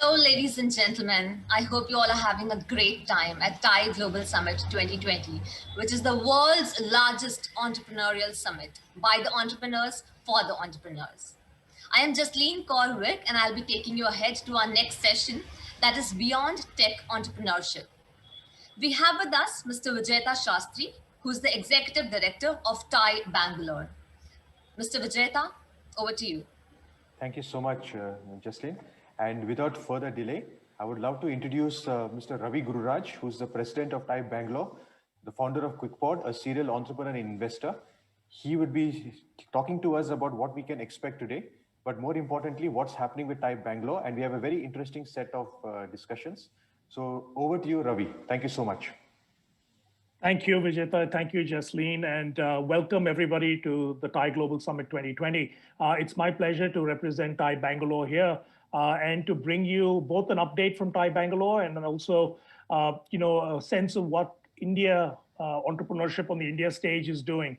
So, ladies and gentlemen, I hope you all are having a great time at TIE Global Summit 2020, which is the world's largest entrepreneurial summit by the entrepreneurs for the entrepreneurs. I am Jasleen Kaur and I'll be taking you ahead to our next session that is Beyond Tech Entrepreneurship. We have with us Mr. Vijeta Shastri, who's the Executive Director of TIE Bangalore. Mr. Vijeta, over to you. Thank you so much, Jaslin. And without further delay, I would love to introduce Mr. Ravi Gururaj, who's the president of Type Bangalore, the founder of QuickPod, a serial entrepreneur and investor. He would be talking to us about what we can expect today, but more importantly, what's happening with Type Bangalore. And we have a very interesting set of discussions. So over to you, Ravi. Thank you so much. Thank you, Vijeta. Thank you, Jasleen, and welcome everybody to the TIE Global Summit 2020. It's my pleasure to represent TIE Bangalore here and to bring you both an update from TIE Bangalore and then also, a sense of what India entrepreneurship on the India stage is doing,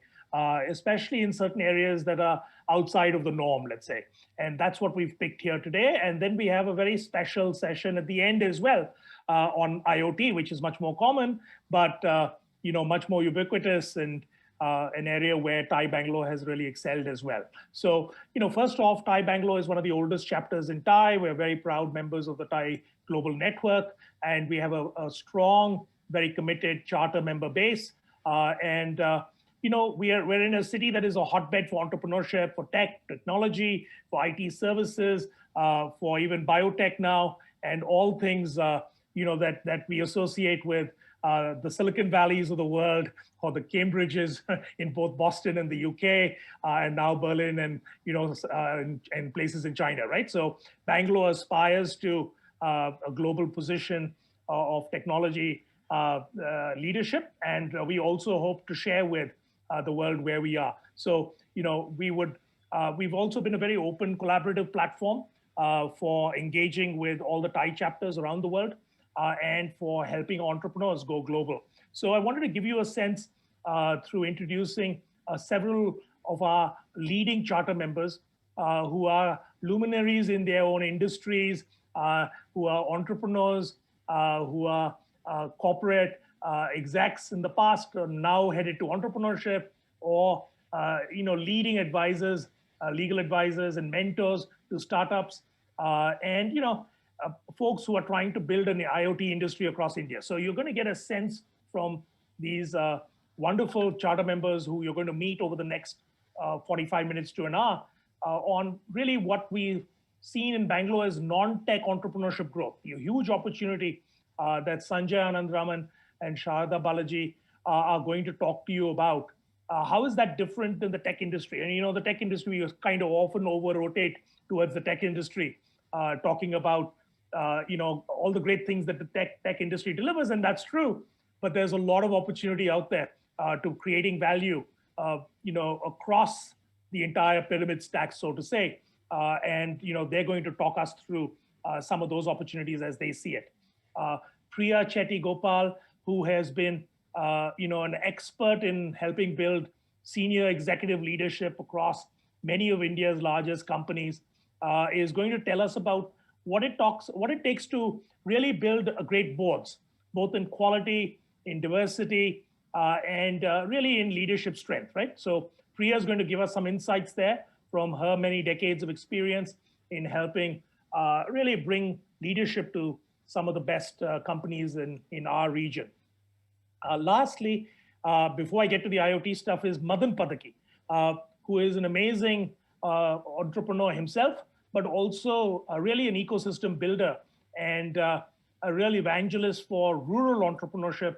especially in certain areas that are outside of the norm, let's say. And that's what we've picked here today. And then we have a very special session at the end as well on IoT, which is much more common, but much more ubiquitous and an area where TIE Bangalore has really excelled as well. So, first off, TIE Bangalore is one of the oldest chapters in TIE. We're very proud members of the TIE Global Network, and we have a strong, very committed charter member base. We're in a city that is a hotbed for entrepreneurship, for tech, technology, for IT services, for even biotech now, and all things that we associate with the Silicon Valleys of the world, or the Cambridges in both Boston and the UK, and now Berlin and and places in China, right? So Bangalore aspires to a global position of technology leadership, and we also hope to share with the world where we are. So we've also been a very open, collaborative platform for engaging with all the TIE chapters around the world. And for helping entrepreneurs go global. So I wanted to give you a sense through introducing several of our leading charter members who are luminaries in their own industries, who are entrepreneurs, who are corporate execs in the past, are now headed to entrepreneurship, or leading advisors, legal advisors and mentors to startups, folks who are trying to build an IoT industry across India. So you're going to get a sense from these wonderful charter members who you're going to meet over the next 45 minutes to an hour on really what we've seen in Bangalore as non-tech entrepreneurship growth. A huge opportunity that Sanjay Anandraman and Sharada Balaji are going to talk to you about. How is that different than the tech industry? And the tech industry is kind of often over-rotate towards the tech industry, talking about all the great things that the tech industry delivers, and that's true. But there's a lot of opportunity out there to creating value, across the entire pyramid stack, so to say. They're going to talk us through some of those opportunities as they see it. Priya Chetty Gopal, who has been, an expert in helping build senior executive leadership across many of India's largest companies, is going to tell us about what it takes to really build a great boards, both in quality, in diversity, and really in leadership strength, right? So Priya is going to give us some insights there from her many decades of experience in helping really bring leadership to some of the best companies in our region. Lastly, before I get to the IoT stuff, is Madan Padaki, who is an amazing entrepreneur himself, but also really an ecosystem builder and a real evangelist for rural entrepreneurship,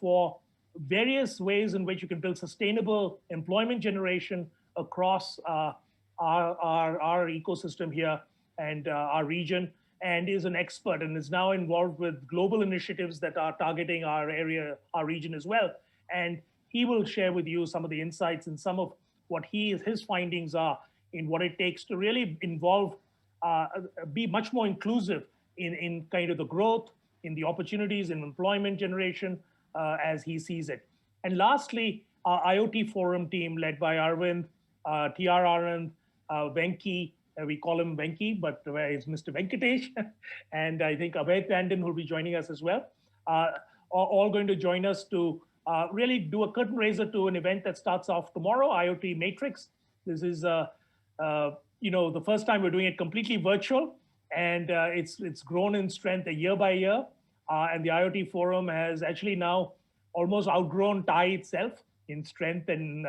for various ways in which you can build sustainable employment generation across our ecosystem here and our region, and is an expert and is now involved with global initiatives that are targeting our area, our region as well. And he will share with you some of the insights and some of what his findings are in what it takes to really involve, be much more inclusive in kind of the growth, in the opportunities, in employment generation, as he sees it. And lastly, our IoT forum team led by Arvind, TR Anand, Venki, We call him Venki, but it's Mr. Venkatesh. And I think Arvind Tiwari will be joining us as well. Are all going to join us to really do a curtain raiser to an event that starts off tomorrow, IoT Matrix. This is the first time we're doing it completely virtual, and it's grown in strength year by year. And the IoT Forum has actually now almost outgrown TIE itself in strength and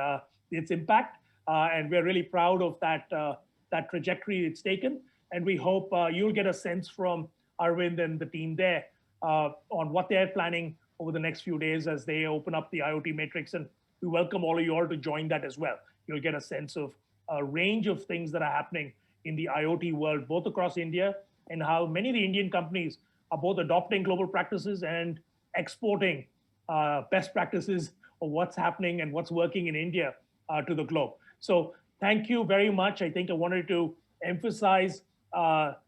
its impact. And we're really proud of that trajectory it's taken. And we hope you'll get a sense from Arvind and the team there on what they're planning over the next few days as they open up the IoT Matrix. And we welcome all of you all to join that as well. You'll get a sense of a range of things that are happening in the IoT world, both across India, and how many of the Indian companies are both adopting global practices and exporting best practices of what's happening and what's working in India to the globe. So thank you very much. I think I wanted to emphasize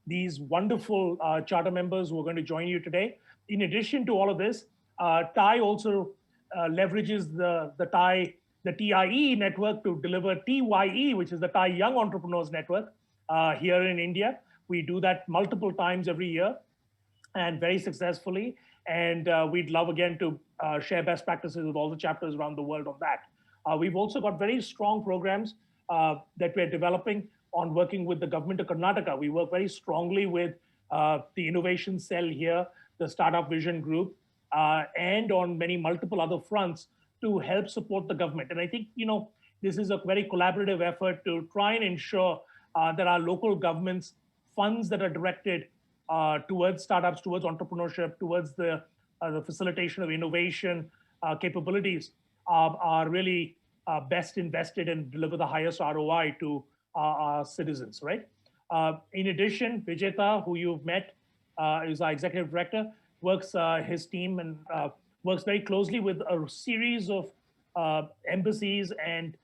these wonderful charter members who are going to join you today. In addition to all of this, TIE also leverages the TIE network to deliver TYE, which is the TIE Young Entrepreneurs Network here in India. We do that multiple times every year and very successfully. And we'd love, again, to share best practices with all the chapters around the world on that. We've also got very strong programs that we're developing on working with the government of Karnataka. We work very strongly with the innovation cell here, the Startup Vision Group, and on many multiple other fronts to help support the government. And I think, this is a very collaborative effort to try and ensure that our local governments funds that are directed towards startups, towards entrepreneurship, towards the facilitation of innovation capabilities are really best invested and deliver the highest ROI to our citizens, right? In addition, Vijeta, who you've met, is our executive director, works his team and works very closely with a series of embassies and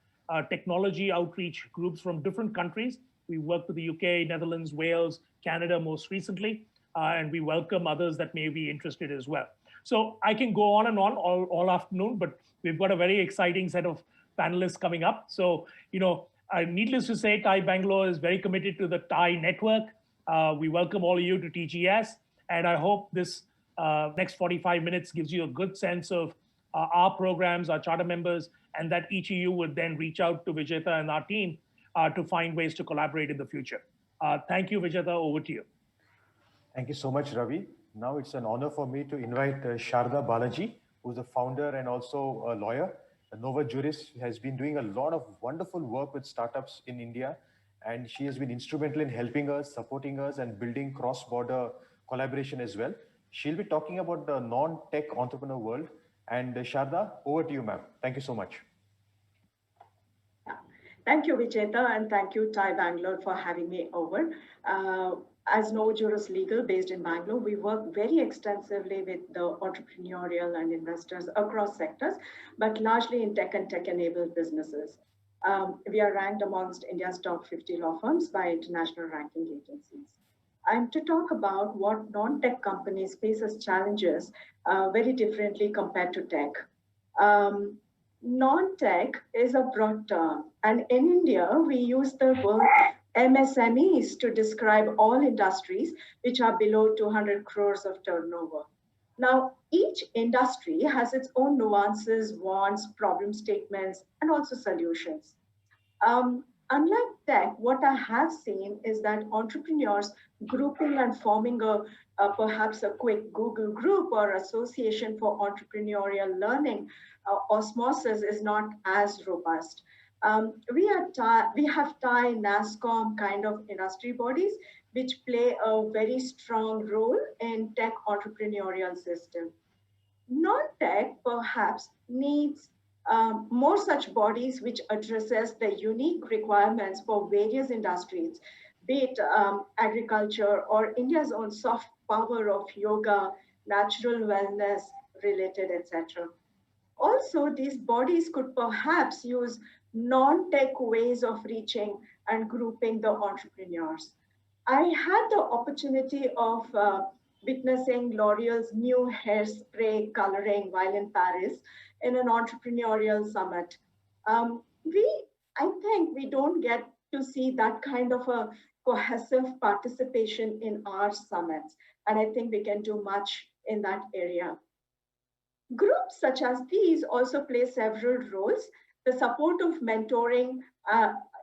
technology outreach groups from different countries. We work with the UK, Netherlands, Wales, Canada most recently, and we welcome others that may be interested as well. So I can go on and on all afternoon, but we've got a very exciting set of panelists coming up. So, needless to say, TIE Bangalore is very committed to the TIE network. We welcome all of you to TGS, and I hope this next 45 minutes gives you a good sense of our programs, our charter members, and that each of you would then reach out to Vijeta and our team to find ways to collaborate in the future. Thank you, Vijeta, over to you. Thank you so much, Ravi. Now it's an honor for me to invite Sharda Balaji, who's the founder and also a lawyer. A Nova Juris has been doing a lot of wonderful work with startups in India, and she has been instrumental in helping us, supporting us, and building cross-border collaboration as well. She'll be talking about the non-tech entrepreneur world. And Sharda, over to you, ma'am. Thank you so much. Thank you, Vijeta, and thank you, TIE Bangalore, for having me over. As Nova Juris Legal, based in Bangalore, we work very extensively with the entrepreneurial and investors across sectors, but largely in tech and tech-enabled businesses. We are ranked amongst India's top 50 law firms by international ranking agencies. I'm to talk about what non-tech companies face as challenges very differently compared to tech. Non-tech is a broad term, and in India, we use the word MSMEs to describe all industries which are below 200 crores of turnover. Now, each industry has its own nuances, wants, problem statements, and also solutions. Unlike tech, what I have seen is that entrepreneurs grouping and forming perhaps a quick Google group or association for entrepreneurial learning, osmosis is not as robust. We have TIE, NASCOM kind of industry bodies, which play a very strong role in tech entrepreneurial system. Non-tech perhaps needs more such bodies which addresses the unique requirements for various industries, be it agriculture or India's own soft power of yoga, natural wellness related, etc. Also, these bodies could perhaps use non-tech ways of reaching and grouping the entrepreneurs. I had the opportunity of witnessing L'Oreal's new hairspray coloring while in Paris in an entrepreneurial summit. I think we don't get to see that kind of a cohesive participation in our summits. And I think we can do much in that area. Groups such as these also play several roles. The support of mentoring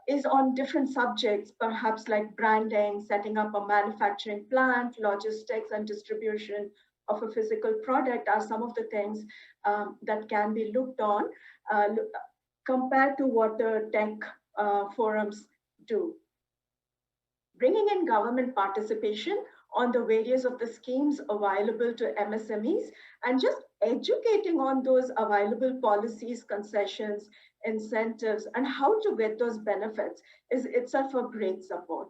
is on different subjects, perhaps like branding, setting up a manufacturing plant, logistics, and distribution of a physical product are some of the things that can be looked on compared to what the tech forums do. Bringing in government participation on the various of the schemes available to MSMEs and just educating on those available policies, concessions, incentives, and how to get those benefits is itself a great support.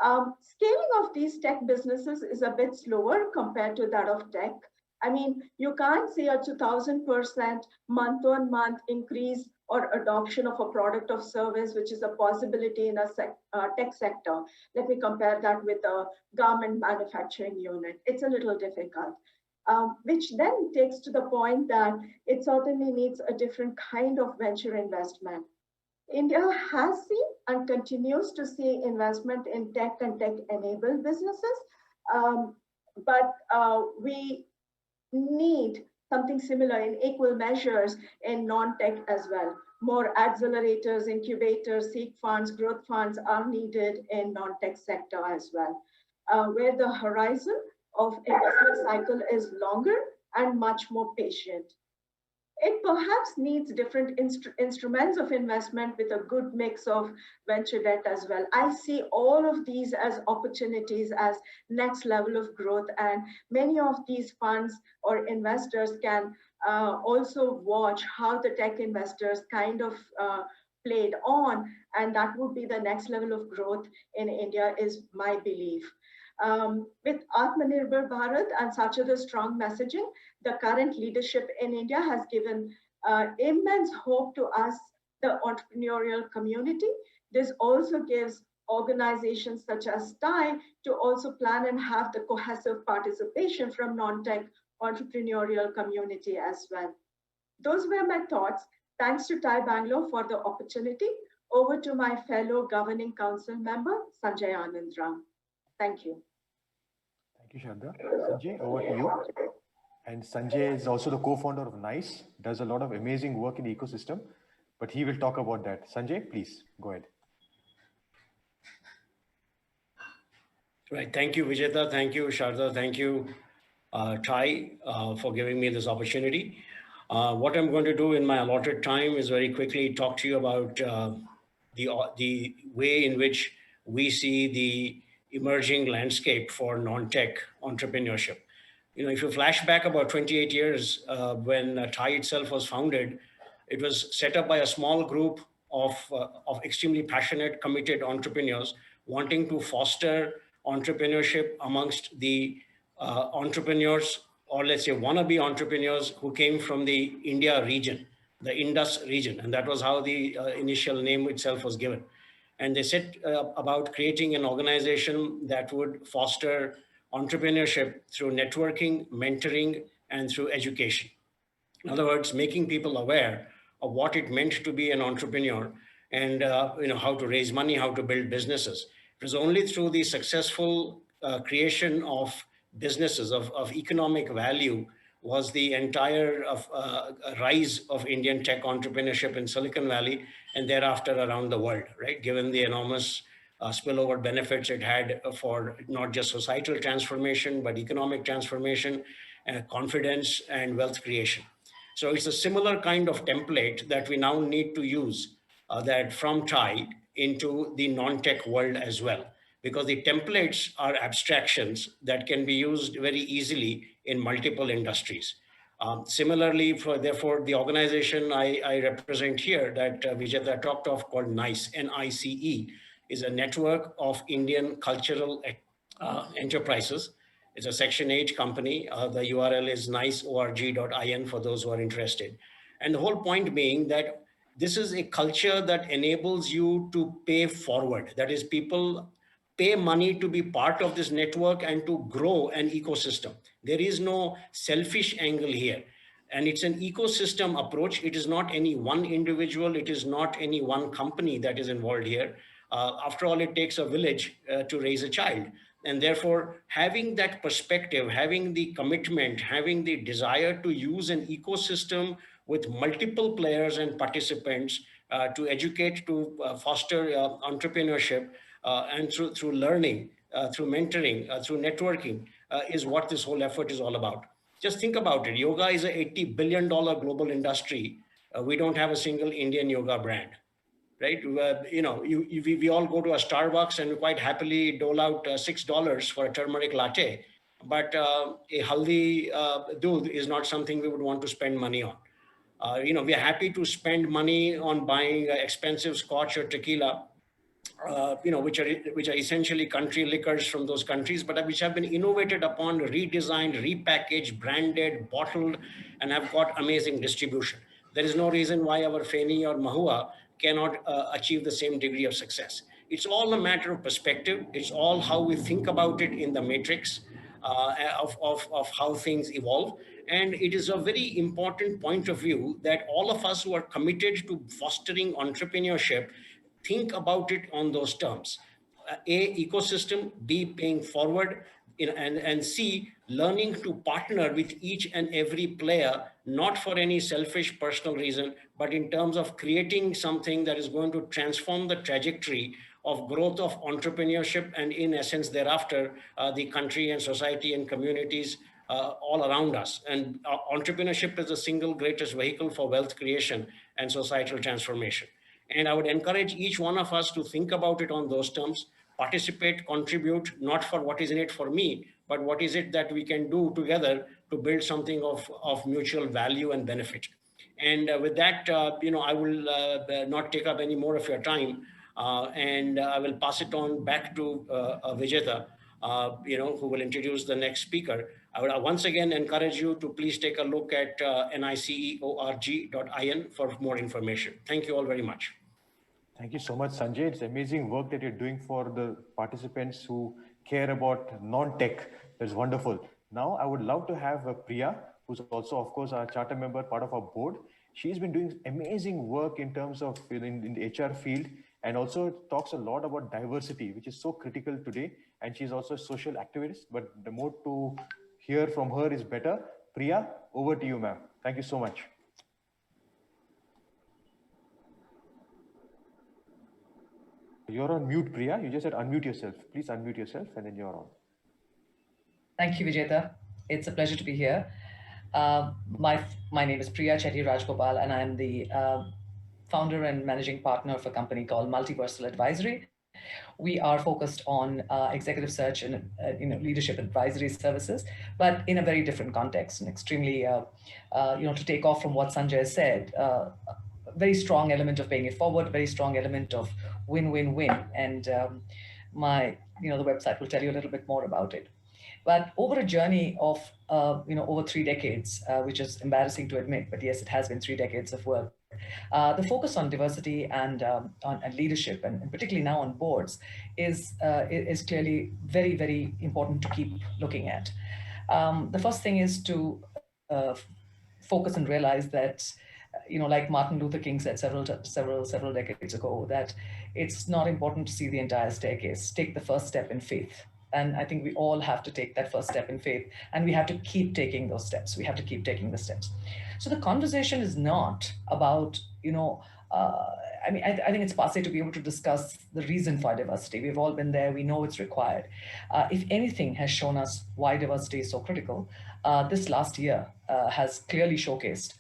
Scaling of these tech businesses is a bit slower compared to that of tech. I mean, you can't see a 2000% month-on-month increase or adoption of a product or service, which is a possibility in a tech sector. Let me compare that with a garment manufacturing unit. It's a little difficult, which then takes to the point that it certainly needs a different kind of venture investment. India has seen and continues to see investment in tech and tech-enabled businesses, but we need something similar in equal measures in non-tech as well. More accelerators, incubators, seed funds, growth funds are needed in non-tech sector as well, where the horizon of investment cycle is longer and much more patient. It perhaps needs different instruments of investment with a good mix of venture debt as well. I see all of these as opportunities, as next level of growth, and many of these funds or investors can also watch how the tech investors kind of played on, and that would be the next level of growth in India is my belief. With Atmanirbhar Bharat and such other strong messaging, the current leadership in India has given immense hope to us, the entrepreneurial community. This also gives organizations such as TIE to also plan and have the cohesive participation from non-tech entrepreneurial community as well. Those were my thoughts. Thanks to TIE Bangalore for the opportunity. Over to my fellow governing council member, Sanjay Anandram. Thank you. Thank you, Shraddha. Sanjay, over to you. And Sanjay is also the co-founder of NICE, does a lot of amazing work in the ecosystem, but he will talk about that. Sanjay, please go ahead. Right. Thank you, Vijeta. Thank you, Shraddha. Thank you, Ty, for giving me this opportunity. What I'm going to do in my allotted time is very quickly talk to you about the way in which we see the emerging landscape for non-tech entrepreneurship. You know, if you flash back about 28 years when TIE itself was founded, it was set up by a small group of extremely passionate, committed entrepreneurs wanting to foster entrepreneurship amongst the entrepreneurs, or let's say wannabe entrepreneurs who came from the India region, the Indus region. And that was how the initial name itself was given. And they set about creating an organization that would foster entrepreneurship through networking, mentoring, and through education. In other words, making people aware of what it meant to be an entrepreneur and how to raise money, how to build businesses. It was only through the successful creation of businesses of economic value was the entire rise of Indian tech entrepreneurship in Silicon Valley and thereafter around the world, right? Given the enormous spillover benefits it had for not just societal transformation, but economic transformation, confidence, and wealth creation. So it's a similar kind of template that we now need to use that from TIE into the non-tech world as well, because the templates are abstractions that can be used very easily in multiple industries. Similarly, therefore, the organization I represent here that Vijeta talked of called NICE, N-I-C-E, is a network of Indian cultural enterprises. It's a Section 8 company. The URL is niceorg.in for those who are interested. And the whole point being that this is a culture that enables you to pay forward. That is, people pay money to be part of this network and to grow an ecosystem. There is no selfish angle here. And it's an ecosystem approach. It is not any one individual. It is not any one company that is involved here. After all, it takes a village to raise a child. And therefore, having that perspective, having the commitment, having the desire to use an ecosystem with multiple players and participants to educate, to foster entrepreneurship, and through learning, through mentoring, through networking, is what this whole effort is all about. Just think about it. Yoga is a $80 billion global industry. We don't have a single Indian yoga brand, right? We all go to a Starbucks and quite happily dole out $6 for a turmeric latte, but a haldi doodh is not something we would want to spend money on. We are happy to spend money on buying expensive scotch or tequila, which are essentially country liquors from those countries, but which have been innovated upon, redesigned, repackaged, branded, bottled, and have got amazing distribution. There is no reason why our Feni or Mahua cannot achieve the same degree of success. It's all a matter of perspective. It's all how we think about it in the matrix of how things evolve. And it is a very important point of view that all of us who are committed to fostering entrepreneurship think about it on those terms. A, ecosystem; B, paying forward; and C, learning to partner with each and every player, not for any selfish personal reason, but in terms of creating something that is going to transform the trajectory of growth of entrepreneurship, and in essence thereafter, the country and society and communities all around us. And entrepreneurship is the single greatest vehicle for wealth creation and societal transformation. And I would encourage each one of us to think about it on those terms, participate, contribute, not for what is in it for me, but what is it that we can do together to build something of mutual value and benefit. And with that, I will not take up any more of your time, and I will pass it on back to Vijeta, who will introduce the next speaker. I would once again encourage you to please take a look at niceorg.in for more information. Thank you all very much. Thank you so much, Sanjay. It's amazing work that you're doing for the participants who care about non-tech. That's wonderful. Now, I would love to have Priya, who's also, of course, our charter member, part of our board. She's been doing amazing work in terms of in the HR field, and also talks a lot about diversity, which is so critical today. And she's also a social activist, but the more to hear from her is better. Priya, over to you, ma'am. Thank you so much. You're on mute, Priya. You just said unmute yourself. Please unmute yourself, and then you're on. Thank you, Vijeta. It's a pleasure to be here. My name is Priya Chetty Rajgopal, and I'm the founder and managing partner of a company called Multiversal Advisory. We are focused on executive search and leadership advisory services, but in a very different context, and extremely, to take off from what Sanjay said, very strong element of paying it forward, very strong element of win-win-win. And the website will tell you a little bit more about it. But over a journey of, over 3 decades, which is embarrassing to admit, but yes, it has been 3 decades of work. The focus on diversity and on leadership, and particularly now on boards, is clearly very, very important to keep looking at. The first thing is to focus and realize that, like Martin Luther King said several decades ago, that it's not important to see the entire staircase. Take the first step in faith. And I think we all have to take that first step in faith, and we have to keep taking those steps. We have to keep taking the steps. So the conversation is not about, I think it's passé to be able to discuss the reason for diversity. We've all been there. We know it's required. If anything has shown us why diversity is so critical, this last year has clearly showcased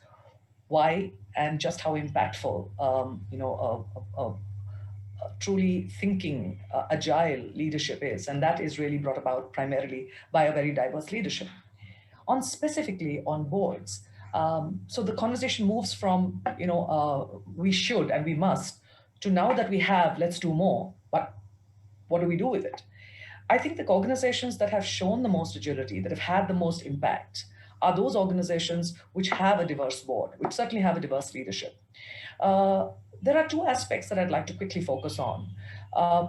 why and just how impactful, truly thinking, agile leadership is. And that is really brought about primarily by a very diverse leadership. Specifically on boards, so the conversation moves from, we should and we must, to now that we have, let's do more, but what do we do with it? I think the organizations that have shown the most agility, that have had the most impact, are those organizations which have a diverse board, which certainly have a diverse leadership. There are 2 aspects that I'd like to quickly focus on.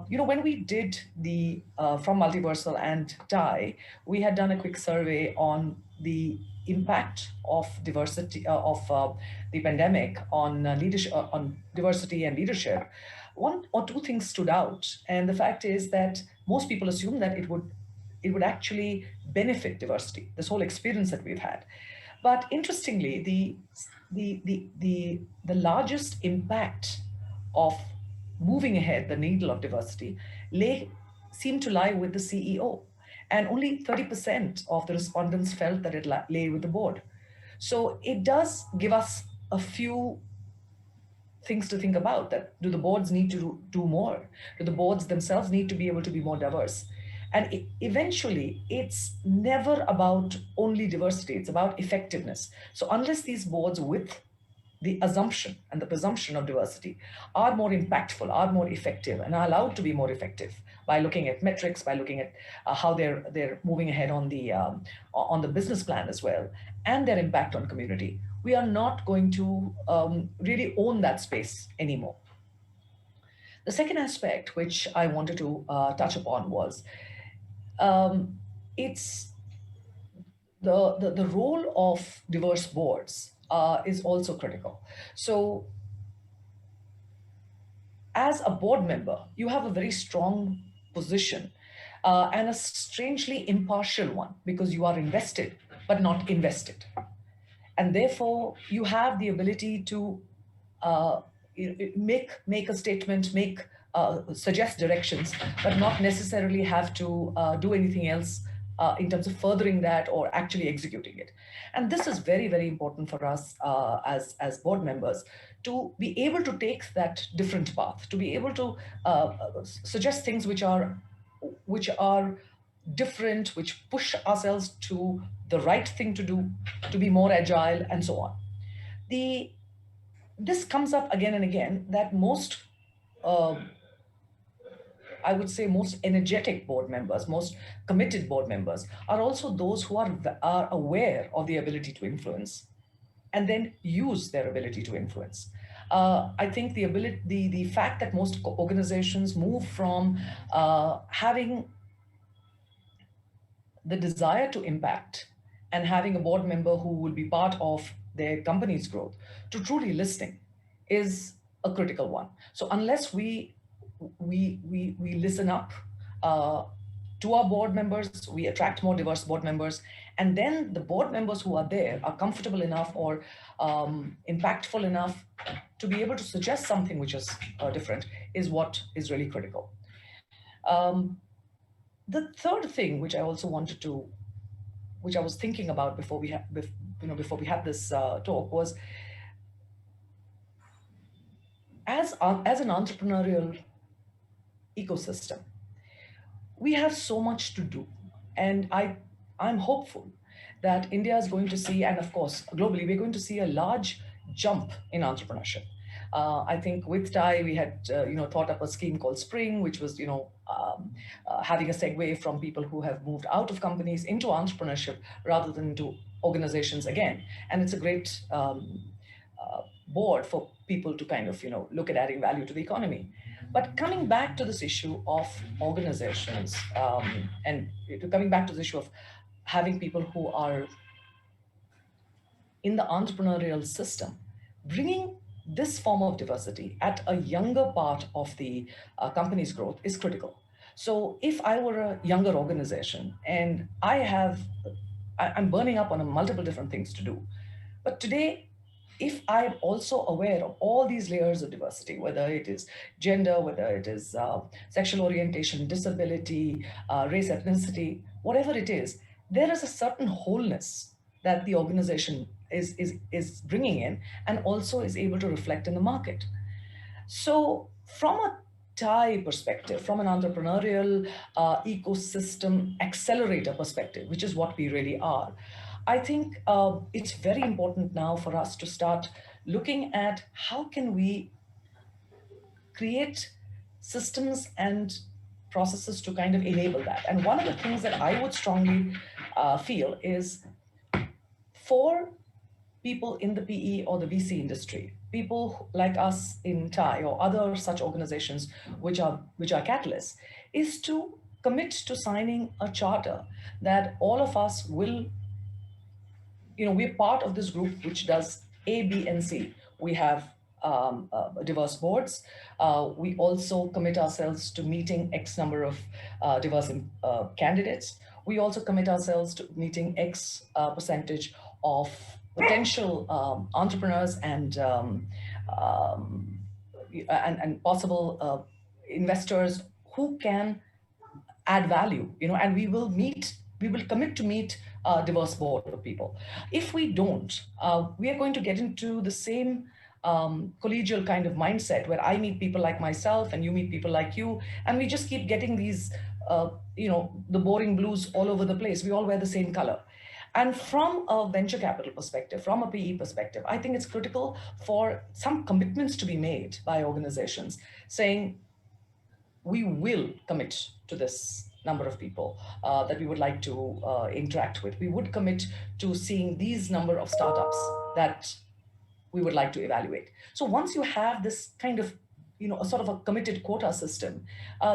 When we did from Multiversal and TIE, we had done a quick survey on the impact of diversity the pandemic on leadership, on diversity and leadership, one or two things stood out. And the fact is that most people assume that it would actually benefit diversity, this whole experience that we've had. But interestingly, the largest impact of moving ahead the needle of diversity seemed to lie with the CEO. And only 30% of the respondents felt that it lay with the board. So it does give us a few things to think about. That do the boards need to do more? Do the boards themselves need to be able to be more diverse? And eventually, it's never about only diversity, it's about effectiveness. So unless these boards with the assumption and the presumption of diversity are more impactful, are more effective, and are allowed to be more effective by looking at metrics, by looking at how they're moving ahead on the business plan as well, and their impact on community, we are not going to really own that space anymore. The second aspect which I wanted to touch upon was it's the role of diverse boards is also critical. So as a board member, you have a very strong position and a strangely impartial one, because you are invested but not invested. And therefore, you have the ability to make a statement, suggest directions, but not necessarily have to do anything else in terms of furthering that or actually executing it. And this is very, very important for us as board members, to be able to take that different path, to be able to suggest things which are different, which push ourselves to the right thing to do, to be more agile, and so on. This comes up again and again, that most I would say most energetic board members, most committed board members are also those who are aware of the ability to influence and then use their ability to influence. I think the fact that most organizations move from having the desire to impact and having a board member who will be part of their company's growth to truly listening is a critical one. So unless we listen up to our board members, we attract more diverse board members, and then the board members who are there are comfortable enough or impactful enough to be able to suggest something which is different, is what is really critical. The third thing which I also wanted to, which I was thinking about before we had this talk, was as an entrepreneurial ecosystem, we have so much to do, and I'm hopeful that India is going to see, and of course globally, we're going to see a large jump in entrepreneurship. I think with TIE, we had thought up a scheme called Spring, which was having a segue from people who have moved out of companies into entrepreneurship rather than into organizations again. And it's a great board for people to kind of look at adding value to the economy. But coming back to this issue of organizations, and coming back to the issue of having people who are in the entrepreneurial system, bringing this form of diversity at a younger part of the company's growth is critical. So if I were a younger organization and I'm burning up on multiple different things to do, but today, if I'm also aware of all these layers of diversity, whether it is gender, whether it is sexual orientation, disability, race, ethnicity, whatever it is, there is a certain wholeness that the organization is bringing in and also is able to reflect in the market. So from a TIE perspective, from an entrepreneurial ecosystem accelerator perspective, which is what we really are, I think it's very important now for us to start looking at how can we create systems and processes to kind of enable that. And one of the things that I would strongly feel is, for people in the PE or the VC industry, people like us in TIE or other such organizations which are catalysts, is to commit to signing a charter that all of us will we're part of this group which does A, B, and C. We have diverse boards. We also commit ourselves to meeting X number of diverse candidates. We also commit ourselves to meeting X percentage of potential entrepreneurs and possible investors who can add value, and we will commit to meet a diverse board of people. If we don't, we are going to get into the same collegial kind of mindset where I meet people like myself and you meet people like you, and we just keep getting these, the boring blues all over the place. We all wear the same color. And from a venture capital perspective, from a PE perspective, I think it's critical for some commitments to be made by organizations saying, we will commit to this number of people that we would like to interact with. We would commit to seeing these number of startups that we would like to evaluate. So once you have this kind of, a sort of a committed quota system,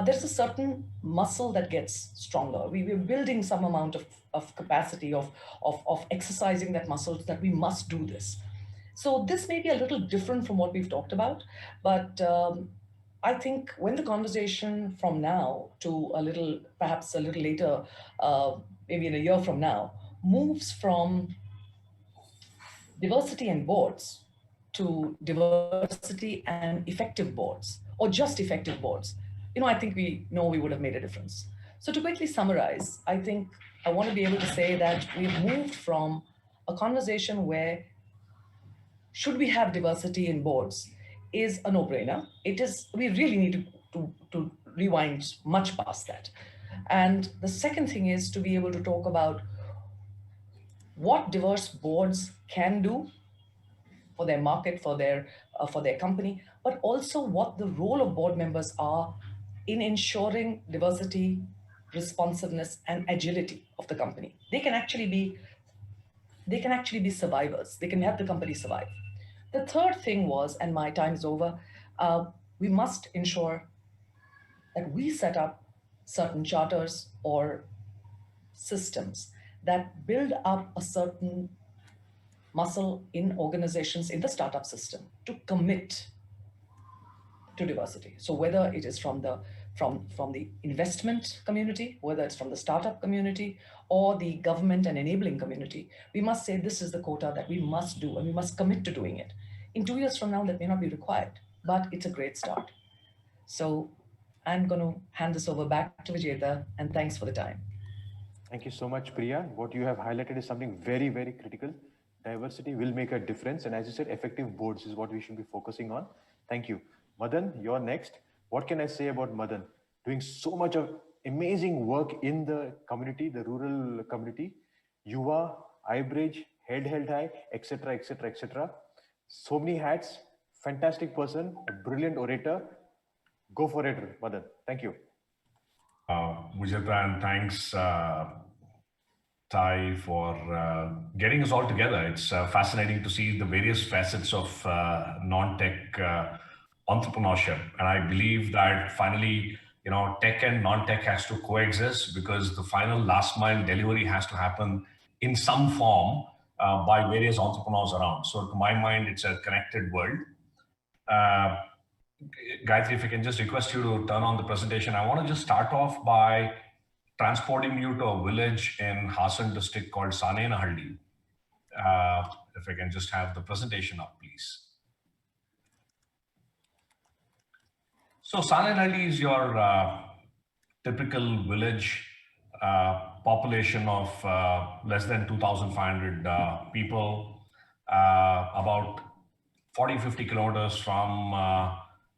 there's a certain muscle that gets stronger. We're building some amount of capacity of exercising that muscle that we must do this. So this may be a little different from what we've talked about, but I think when the conversation from now to perhaps a little later, maybe in a year from now, moves from diversity and boards to diversity and effective boards, or just effective boards, I think we would have made a difference. So to quickly summarize, I think I want to be able to say that we've moved from a conversation where should we have diversity in boards is a no-brainer. We really need to rewind much past that. And the second thing is to be able to talk about what diverse boards can do for their market, for their company, but also what the role of board members are in ensuring diversity, responsiveness, and agility of the company. They can actually be survivors. They can help the company survive. The third thing was, and my time's over, we must ensure that we set up certain charters or systems that build up a certain muscle in organizations in the startup system to commit to diversity. So whether it is from the investment community, whether it's from the startup community or the government and enabling community, we must say this is the quota that we must do and we must commit to doing it. In 2 years from now, that may not be required, but it's a great start. So I'm going to hand this over back to Vijeta, and thanks for the time. Thank you so much, Priya. What you have highlighted is something very, very critical. Diversity will make a difference. And as you said, effective boards is what we should be focusing on. Thank you. Madan, you're next. What can I say about Madan? Doing so much of amazing work in the community, the rural community, Yuva, iBridge, Head Held High, etc., etc., etc. So many hats, fantastic person, a brilliant orator. Go for it, Madan. Thank you. Vijeta, and thanks, Ty, for getting us all together. It's fascinating to see the various facets of non-tech entrepreneurship. And I believe that finally, tech and non-tech has to coexist, because the final last mile delivery has to happen in some form by various entrepreneurs around. So to my mind, it's a connected world. Gayatri, if I can just request you to turn on the presentation. I want to just start off by transporting you to a village in Hassan district called Sanenahalli. If I can just have the presentation up, please. So Sanenahalli is your typical village, population of less than 2,500 people, about 40-50 kilometers from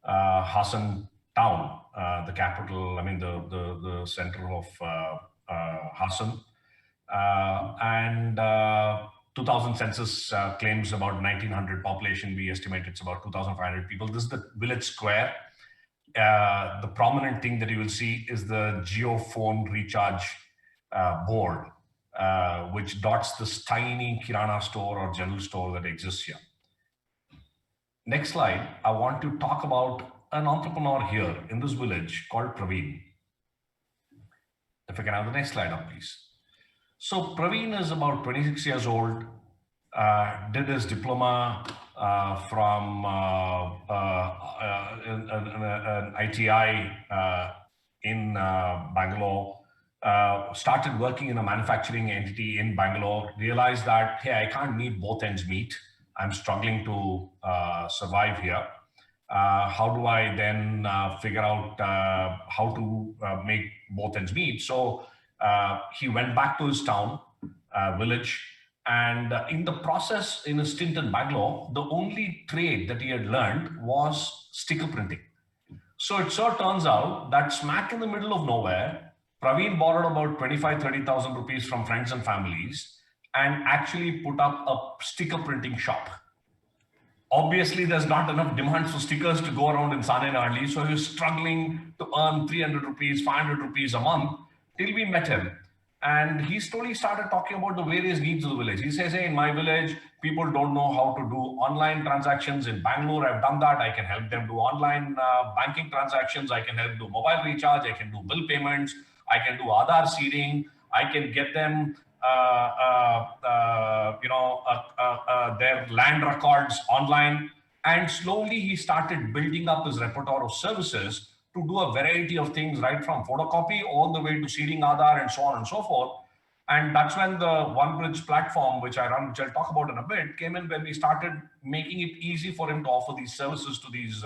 Hassan town, the capital, the center of Hassan. And 2000 census claims about 1,900 population. We estimate it's about 2,500 people. This is the village square. The prominent thing that you will see is the geophone recharge board, which dots this tiny Kirana store or general store that exists here. Next slide, I want to talk about an entrepreneur here in this village called Praveen. If I can have the next slide up, please. So Praveen is about 26 years old, did his diploma from an ITI in Bangalore, started working in a manufacturing entity in Bangalore, realized that, hey, I can't meet both ends meet. I'm struggling to survive here. How do I then figure out how to make both ends meet? So he went back to his town, village, and in the process, in a stint in Bangalore, the only trade that he had learned was sticker printing. So it so turns out that smack in the middle of nowhere, Praveen borrowed about 30,000 rupees from friends and families and actually put up a sticker printing shop. Obviously, there's not enough demand for stickers to go around in Sanenali, so he was struggling to earn 300 rupees, 500 rupees a month till we met him. And he slowly started talking about the various needs of the village. He says, hey, in my village, people don't know how to do online transactions. In Bangalore, I've done that. I can help them do online banking transactions. I can help do mobile recharge. I can do bill payments. I can do Aadhaar seeding. I can get them their land records online. And slowly he started building up his repertoire of services to do a variety of things, right from photocopy all the way to seeding Aadhaar and so on and so forth. And that's when the OneBridge platform, which I run, which I'll talk about in a bit, came in when we started making it easy for him to offer these services to these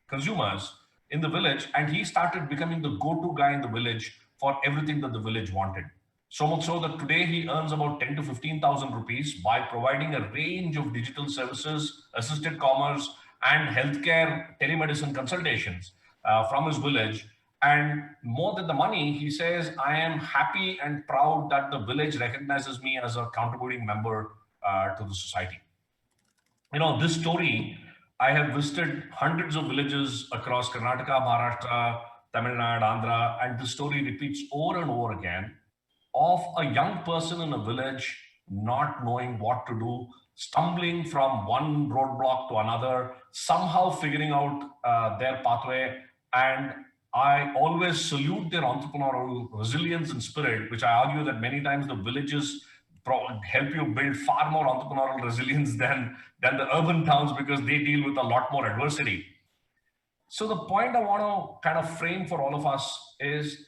consumers in the village. And he started becoming the go-to guy in the village for everything that the village wanted. So much so that today he earns about 10 to 15,000 rupees by providing a range of digital services, assisted commerce, and healthcare telemedicine consultations from his village. And more than the money, he says, I am happy and proud that the village recognizes me as a contributing member to the society. You know, this story, I have visited hundreds of villages across Karnataka, Maharashtra, Tamil Nadu, Andhra, and this story repeats over and over again of a young person in a village not knowing what to do, stumbling from one roadblock to another, somehow figuring out their pathway. And I always salute their entrepreneurial resilience and spirit, which I argue that many times the villages help you build far more entrepreneurial resilience than the urban towns, because they deal with a lot more adversity. So the point I want to kind of frame for all of us is,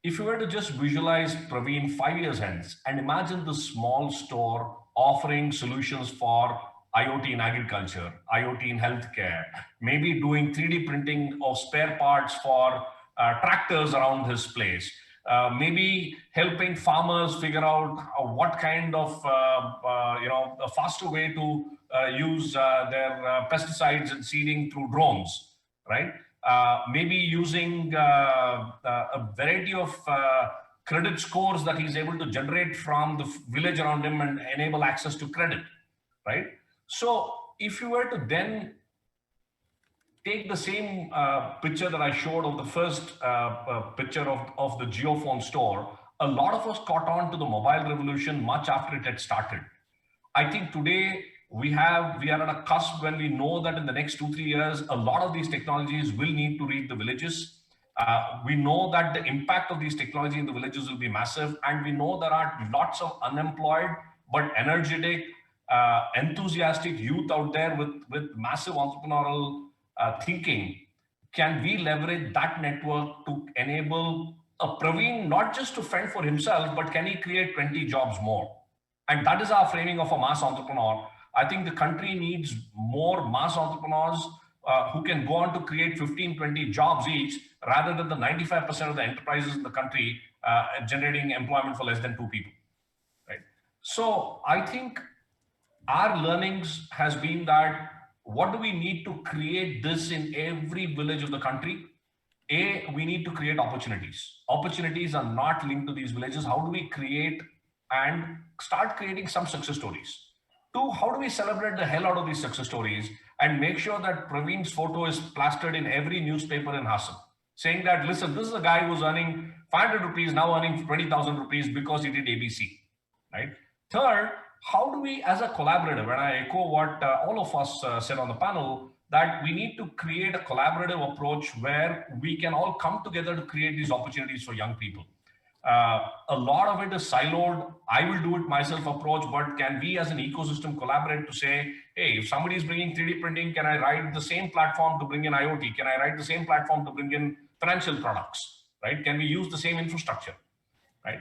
if you were to just visualize Praveen 5 years hence and imagine the small store offering solutions for IoT in agriculture, IoT in healthcare, maybe doing 3D printing of spare parts for tractors around his place, maybe helping farmers figure out what kind of, a faster way to use their pesticides and seeding through drones, right? Maybe using a variety of credit scores that he's able to generate from the village around him and enable access to credit, right? So if you were to then take the same picture that I showed of the first picture of the geophone store, a lot of us caught on to the mobile revolution much after it had started. I think today we are at a cusp when we know that in the next 2-3 years, a lot of these technologies will need to reach the villages. We know that the impact of these technology in the villages will be massive. And we know there are lots of unemployed, but energetic, enthusiastic youth out there with massive entrepreneurial thinking. Can we leverage that network to enable a Praveen not just to fend for himself, but can he create 20 jobs more? And that is our framing of a mass entrepreneur. I think the country needs more mass entrepreneurs who can go on to create 15, 20 jobs each, rather than the 95% of the enterprises in the country generating employment for less than 2 people, right? So I think our learnings has been that, what do we need to create this in every village of the country? We need to create opportunities. Opportunities are not linked to these villages. How do we create and start creating some success stories? 2, how do we celebrate the hell out of these success stories and make sure that Praveen's photo is plastered in every newspaper in Hassan, saying that, listen, this is a guy who's earning 500 rupees, now earning 20,000 rupees because he did ABC, right? 3rd, how do we, as a collaborative, and I echo what all of us said on the panel, that we need to create a collaborative approach where we can all come together to create these opportunities for young people. A lot of it is siloed. I will do it myself approach, but can we as an ecosystem collaborate to say, hey, if somebody is bringing 3D printing, can I write the same platform to bring in IoT? Can I write the same platform to bring in financial products, right? Can we use the same infrastructure, right?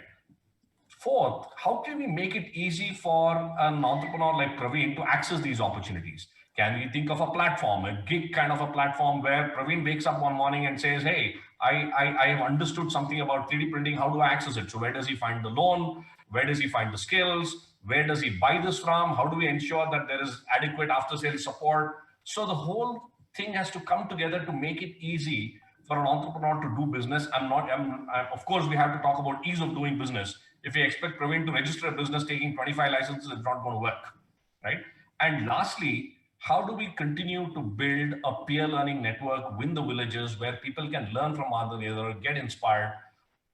Fourth, how can we make it easy for an entrepreneur like Praveen to access these opportunities? Can we think of a platform, a gig kind of a platform where Praveen wakes up one morning and says, hey, I have understood something about 3D printing. How do I access it? So where does he find the loan? Where does he find the skills? Where does he buy this from? How do we ensure that there is adequate after-sales support? So the whole thing has to come together to make it easy for an entrepreneur to do business. Of course, we have to talk about ease of doing business. If we expect Praveen to register a business taking 25 licenses, it's not going to work, right? And lastly, how do we continue to build a peer learning network within the villages where people can learn from one another, get inspired?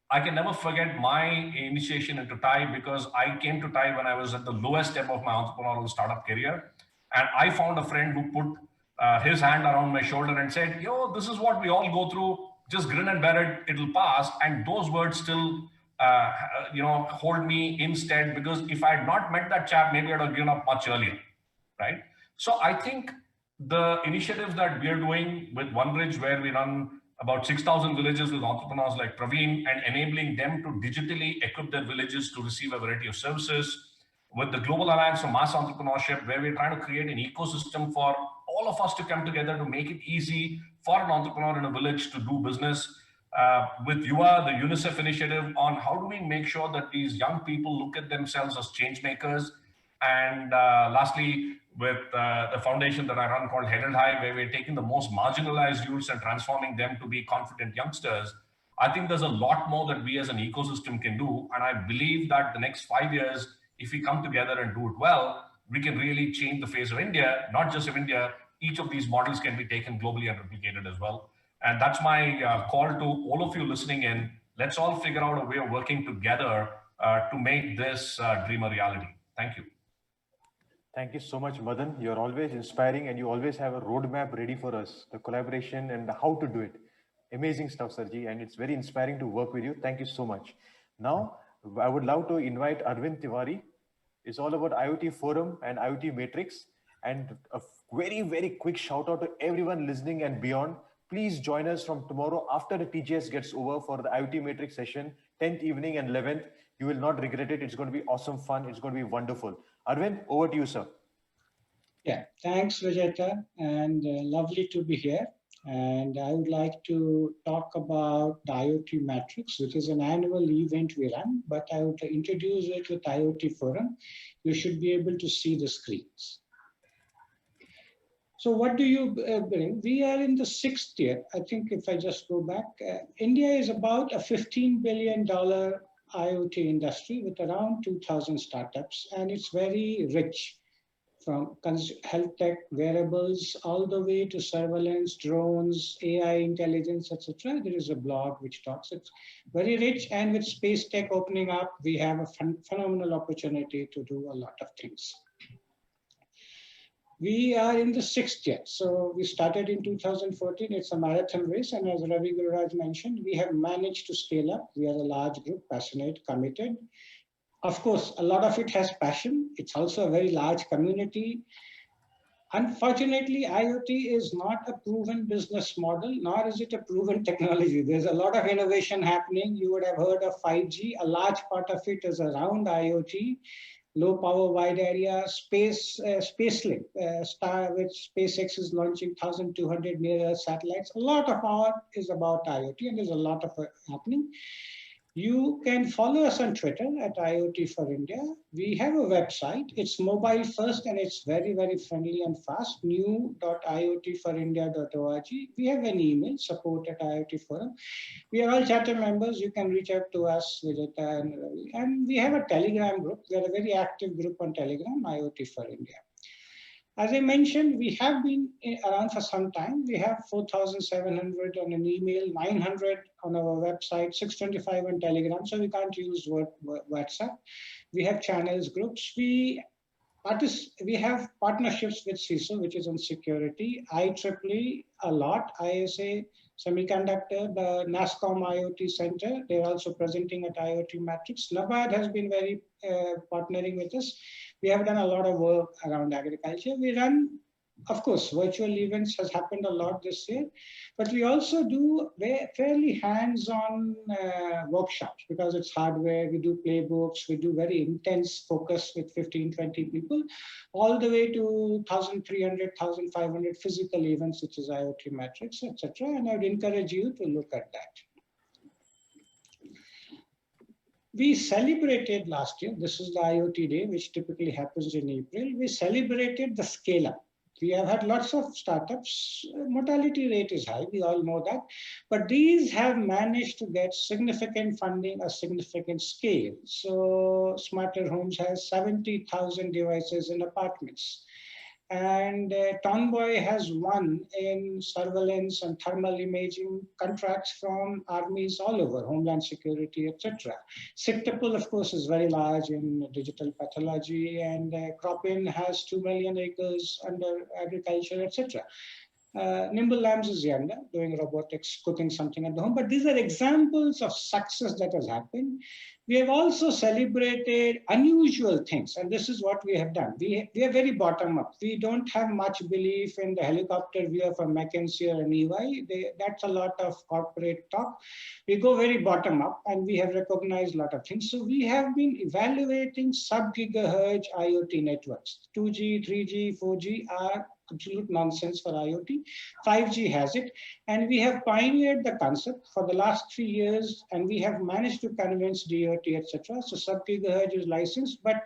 I can never forget my initiation into TIE because I came to TIE when I was at the lowest step of my entrepreneurial startup career. And I found a friend who put his hand around my shoulder and said, yo, this is what we all go through. Just grin and bear it, it'll pass. And those words still hold me instead, because if I had not met that chap, maybe I'd have given up much earlier, right? So I think the initiatives that we are doing with OneBridge, where we run about 6,000 villages with entrepreneurs like Praveen and enabling them to digitally equip their villages to receive a variety of services, with the Global Alliance for Mass Entrepreneurship, where we're trying to create an ecosystem for all of us to come together to make it easy for an entrepreneur in a village to do business. With Yuva, the UNICEF initiative on how do we make sure that these young people look at themselves as change makers. And lastly, with the foundation that I run called Headed High, where we're taking the most marginalized youths and transforming them to be confident youngsters. I think there's a lot more that we as an ecosystem can do. And I believe that the next 5 years, if we come together and do it well, we can really change the face of India, not just of India. Each of these models can be taken globally and replicated as well. And that's my call to all of you listening in. Let's all figure out a way of working together to make this dream a reality. Thank you. Thank you so much, Madan. You're always inspiring and you always have a roadmap ready for us, the collaboration and how to do it. Amazing stuff, Sarji, and it's very inspiring to work with you. Thank you so much. Now, I would love to invite Arvind Tiwari. It's all about IoT Forum and IoT Matrix. And a very, very quick shout out to everyone listening and beyond. Please join us from tomorrow after the TGS gets over for the IoT Matrix session, 10th evening and 11th. You will not regret it. It's going to be awesome fun. It's going to be wonderful. Arvind, over to you, sir. Yeah, thanks, Vijayta, and lovely to be here. And I would like to talk about the IoT Matrix, which is an annual event we run, but I would introduce it with IoT Forum. You should be able to see the screens. So what do you bring? We are in the 6th year. I think if I just go back, India is about a $15 billion IoT industry with around 2,000 startups, and it's very rich, from health tech, wearables, all the way to surveillance, drones, AI intelligence, etc. There is a blog which talks. It's very rich, and with space tech opening up, we have a phenomenal opportunity to do a lot of things. We are in the 6th year. So we started in 2014. It's a marathon race. And as Ravi Gururaj mentioned, we have managed to scale up. We are a large group, passionate, committed. Of course, a lot of it has passion. It's also a very large community. Unfortunately, IoT is not a proven business model, nor is it a proven technology. There's a lot of innovation happening. You would have heard of 5G. A large part of it is around IoT. Low power wide area, Spacelink, which SpaceX is launching 1,200 near Earth satellites. A lot of our is about IoT, and there's a lot of happening. You can follow us on Twitter at IoT for India. We have a website. It's mobile first, and it's very, very friendly and fast, new.iotforindia.org. We have an email, support@IoT Forum. We are all charter members. You can reach out to us, Vijayta and Ravi. And we have a Telegram group. We are a very active group on Telegram, IoT for India. As I mentioned, we have been around for some time. We have 4,700 on an email, 900 on our website, 625 on Telegram. So we can't use WhatsApp. We have channels, groups. We we have partnerships with CISO, which is on security, IEEE a lot, ISA Semiconductor, the NASCOM IoT Center, they're also presenting at IoT Matrix. NABARD has been very partnering with us. We have done a lot of work around agriculture. We run, of course, virtual events has happened a lot this year, but we also do fairly hands-on workshops because it's hardware. We do playbooks, we do very intense focus with 15, 20 people, all the way to 1,300, 1,500 physical events, which is IoT Matrix, etc. And I would encourage you to look at that. We celebrated last year, this is the IoT Day, which typically happens in April. We celebrated the scale-up. We have had lots of startups. Mortality rate is high, we all know that. But these have managed to get significant funding, a significant scale. So Smarter Homes has 70,000 devices in apartments. And Tonboy has won in surveillance and thermal imaging contracts from armies all over, Homeland Security, etc. Sictapul, of course, is very large in digital pathology, and Cropin has 2 million acres under agriculture, etc. Nimble Labs is younger, doing robotics, cooking something at the home. But these are examples of success that has happened. We have also celebrated unusual things, and this is what we have done. We are very bottom up. We don't have much belief in the helicopter view of a McKinsey or an EY. That's a lot of corporate talk. We go very bottom up, and we have recognized a lot of things. So we have been evaluating sub-gigahertz IoT networks. 2G, 3G, 4G are absolute nonsense for IoT. 5G has it, and we have pioneered the concept for the last 3 years, and we have managed to convince DOT, etc. So sub-gigahertz is licensed, but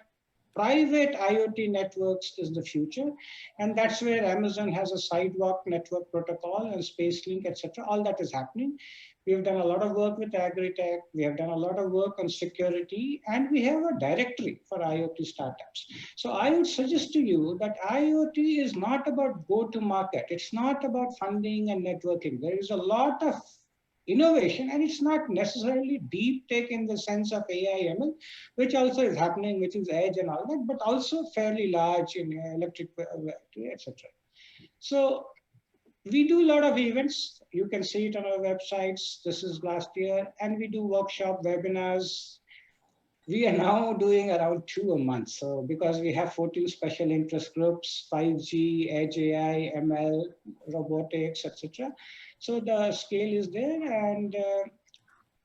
private IoT networks is the future, and that's where Amazon has a sidewalk network protocol and SpaceLink, etc. All that is happening. We have done a lot of work with agri-tech. We have done a lot of work on security, and we have a directory for IoT startups. So I would suggest to you that IoT is not about go-to-market. It's not about funding and networking. There is a lot of innovation, and it's not necessarily deep tech in the sense of AI, ML, which also is happening, which is edge and all that, but also fairly large in electric, etc. So we do a lot of events. You can see it on our websites. This is last year. And we do workshop webinars. We are now doing around 2 a month. So because we have 14 special interest groups, 5G, Edge AI, ML, robotics, etc. So the scale is there. And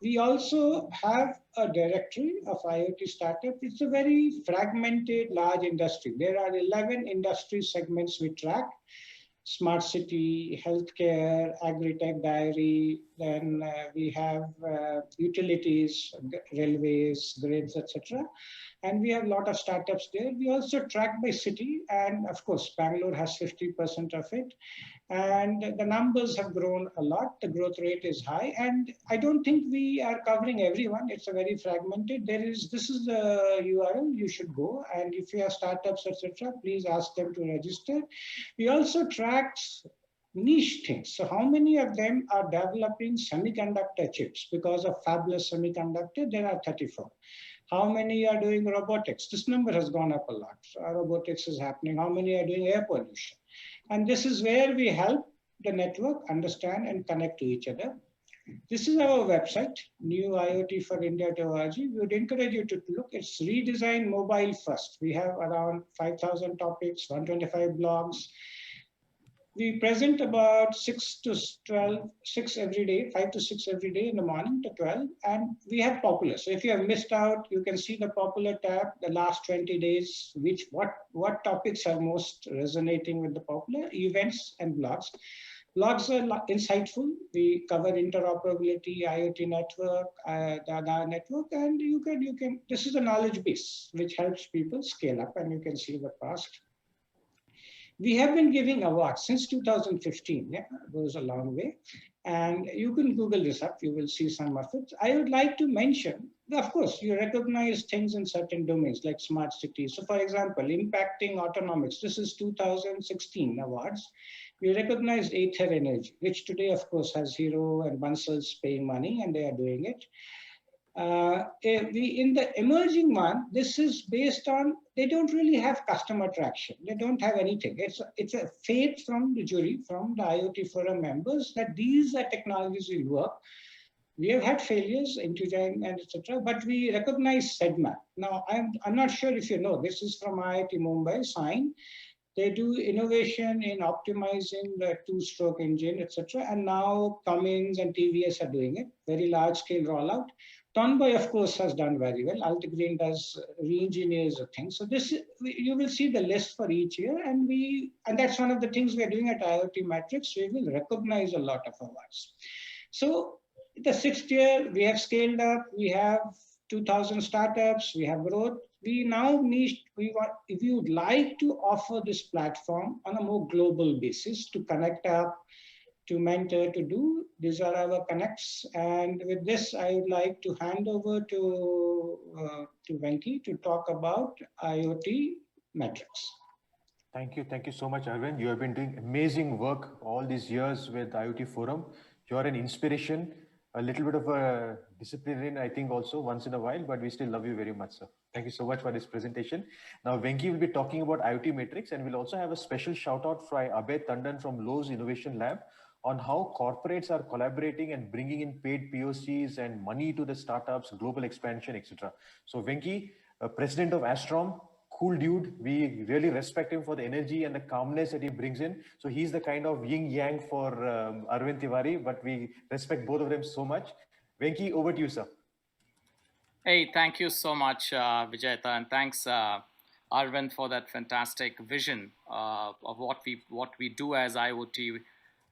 we also have a directory of IoT startups. It's a very fragmented, large industry. There are 11 industry segments we track. Smart city, healthcare, agri-tech, dairy, then we have utilities, railways, grids, etc. And we have a lot of startups there. We also track by city, and of course, Bangalore has 50% of it. And the numbers have grown a lot. The growth rate is high, and I don't think we are covering everyone. It's a very fragmented. This is the URL you should go, and if you have startups, etc., please ask them to register. We also track niche things. So how many of them are developing semiconductor chips? Because of fabless semiconductor, there are 34. How many are doing robotics? This number has gone up a lot. So robotics is happening. How many are doing air pollution? And this is where we help the network understand and connect to each other. This is our website, newiotforindia.org. We would encourage you to look. It's redesigned mobile first. We have around 5,000 topics, 125 blogs. We present about 6 every day, 5 to 6 every day in the morning to 12, and we have popular. So if you have missed out, you can see the popular tab, the last 20 days, what topics are most resonating with the popular events and blogs. Blogs are insightful. We cover interoperability, IoT network, the network, and you can. This is a knowledge base which helps people scale up, and you can see the past. We have been giving awards since 2015. Yeah, it goes a long way. And you can Google this up. You will see some of it. I would like to mention, of course, you recognize things in certain domains like smart cities. So for example, impacting autonomics. This is 2016 awards. We recognized Aether Energy, which today, of course, has Hero and Bunsel's paying money, and they are doing it. In the emerging one, this is based on, they don't really have customer traction. They don't have anything. It's a faith from the jury, from the IoT forum members, that these are technologies will work. We have had failures in design and etc., but we recognize SEDMAP. Now, I'm not sure if you know, this is from IIT Mumbai, SIGN. They do innovation in optimizing the two-stroke engine, etc. And now Cummins and TVS are doing it, very large-scale rollout. Tonboy, of course, has done very well. Altigreen does re-engineers of things. So this, you will see the list for each year, and that's one of the things we are doing at IoT Matrix. We will recognize a lot of awards. So the 6th year, we have scaled up. We have 2,000 startups. We have growth. We now need, if you would like to offer this platform on a more global basis to connect up, to mentor, to do, these are our connects. And with this, I would like to hand over to Venki to talk about IoT metrics. Thank you so much, Arvind. You have been doing amazing work all these years with IoT Forum. You are an inspiration, a little bit of a disciplinarian, I think, also once in a while, but we still love you very much, sir. Thank you so much for this presentation. Now, Venki will be talking about IoT Matrix, and we'll also have a special shout out from Abhay Tandon from Lowe's Innovation Lab on how corporates are collaborating and bringing in paid POCs and money to the startups, global expansion, etc. So Venki, president of Astrom, cool dude. We really respect him for the energy and the calmness that he brings in. So he's the kind of yin yang for Arvind Tiwari, but we respect both of them so much. Venki, over to you, sir. Hey, thank you so much, Vijayta, and thanks, Arvind, for that fantastic vision of what we do as IoT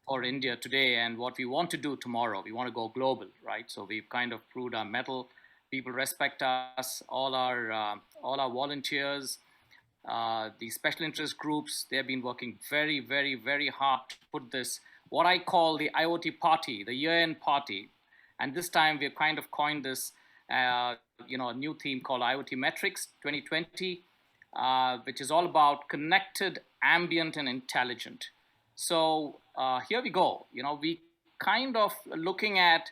for India today and what we want to do tomorrow. We want to go global, right? So we've kind of proved our mettle. People respect us. All our volunteers, the special interest groups, they've been working very, very, very hard to put this, what I call the IoT party, the year-end party. And this time we've kind of coined this, a new theme called IoT Metrics 2020, which is all about connected, ambient, and intelligent. So here we go. We kind of looking at,